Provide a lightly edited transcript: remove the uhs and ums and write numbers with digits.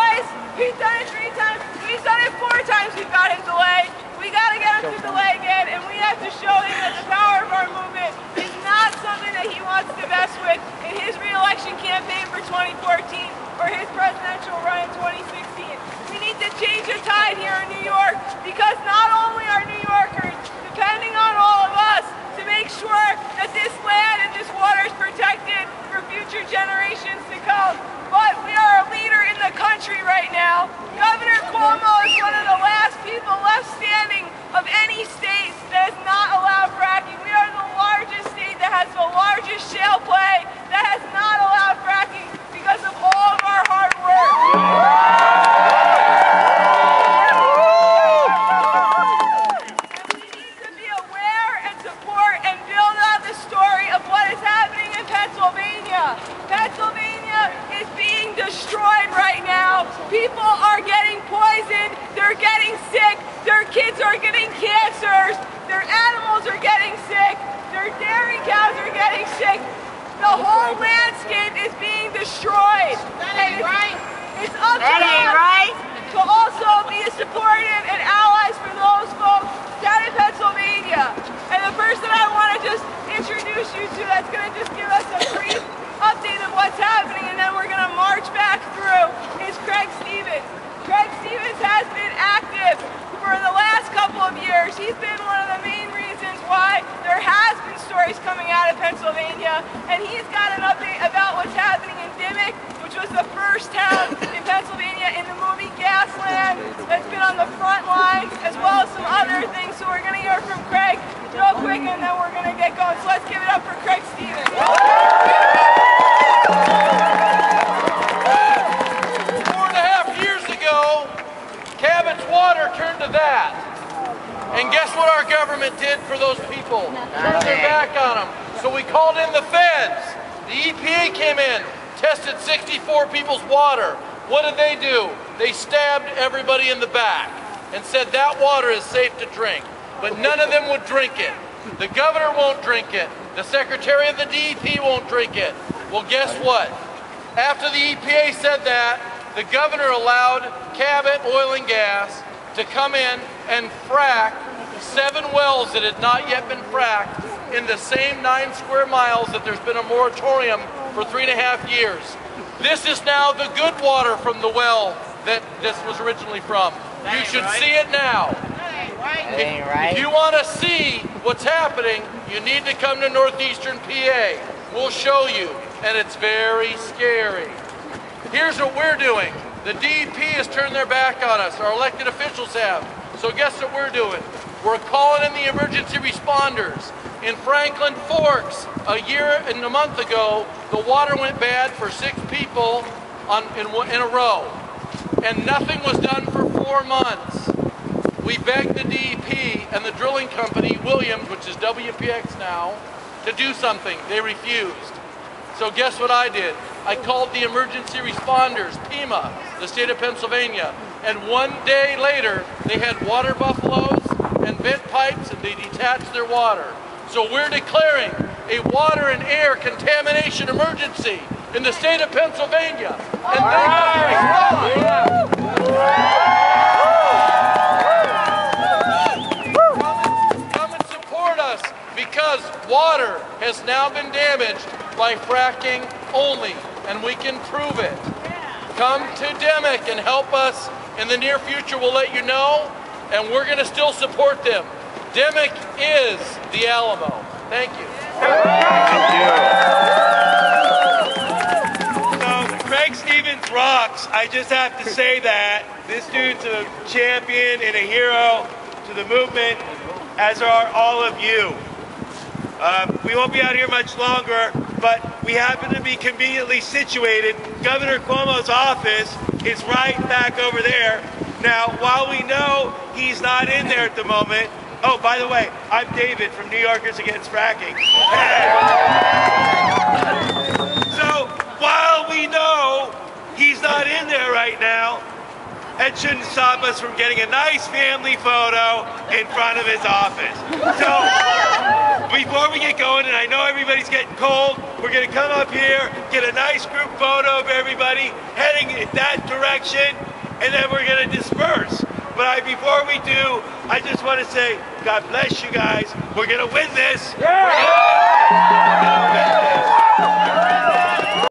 twice. He's done it 3 times. He's done it 4 times. We've got him delayed. We got to get him to delay again, and we have to show him that the power of our movement is not something that he wants to mess with in his re-election campaign for 2014 or his presidential run in 2016. We need to change the tide here in New York, because not only are New Yorkers depending on all of us to make sure that this land and this water is protected for future generations to come, but we are a leader in the country right now. Governor Cuomo is one of the last people left standing of any state that has not allowed fracking. We are the largest state that has the largest shale play that has not allowed fracking because of all of our hard work. And we need to be aware and support and build on the story of what is happening in Pennsylvania. Pennsylvania is being destroyed right now. People are getting poisoned, they're getting sick, their kids are getting cancers, their animals are getting sick, their dairy cows are getting sick. The whole landscape is being destroyed. That ain't right. It's up to us to also be supportive and allies for those folks down in Pennsylvania. And the person I want to just introduce you to that's going to just give us a brief update of what's happening, and then we're going to march back through, is Craig Stevens. Craig Stevens has been active for the last couple of years. He's been one of the main reasons why there has been stories coming out of Pennsylvania, and he's got an update about what's happening in Dimmock, which was the first town in Pennsylvania in the movie Gasland that's been on the front lines, as well as some other things. So we're going to hear from Craig real quick, and then we're going to get going. So let's give it up for Craig Stevens. 4.5 years ago, Cabot's water turned to that. And guess what our government did for those people? Turned their back on them. So we called in the feds. The EPA came in, tested 64 people's water. What did they do? They stabbed everybody in the back and said that water is safe to drink. But none of them would drink it. The governor won't drink it. The secretary of the DEP won't drink it. Well, guess what? After the EPA said that, the governor allowed Cabot Oil and Gas to come in and frack 7 wells that had not yet been fracked in the same 9 square miles that there's been a moratorium for 3.5 years. This is now the good water from the well that this was originally from. You should see it now. If you want to see what's happening, you need to come to northeastern PA. We'll show you, and it's very scary. Here's what we're doing. The DEP has turned their back on us. Our elected officials have. So guess what we're doing? We're calling in the emergency responders. In Franklin Forks, a month ago, the water went bad for 6 people in a row. And nothing was done for 4 months. We begged the DEP and the drilling company, Williams, which is WPX now, to do something. They refused. So guess what I did? I called the emergency responders, PEMA, the state of Pennsylvania, and 1 day later, they had water buffaloes and vent pipes, and they detached their water. So we're declaring a water and air contamination emergency in the state of Pennsylvania. And they must respond. Come and support us, because water has now been damaged by fracking only, and we can prove it. Come to Dimmock and help us. In the near future, we'll let you know, and we're going to still support them. Dimmock is the Alamo. Thank you. Thank you. So, Craig Stevens rocks. I just have to say that. This dude's a champion and a hero to the movement, as are all of you. We won't be out here much longer, but we happen to be conveniently situated. Governor Cuomo's office is right back over there. Now, while we know he's not in there at the moment, oh, by the way, I'm David from New Yorkers Against Fracking. So, while we know he's not in there right now, that shouldn't stop us from getting a nice family photo in front of his office. So, before we get going, and I know everybody's getting cold, we're going to come up here, get a nice group photo of everybody heading in that direction, and then we're going to disperse. But before we do, I just want to say, God bless you guys. We're going to win this. Yeah.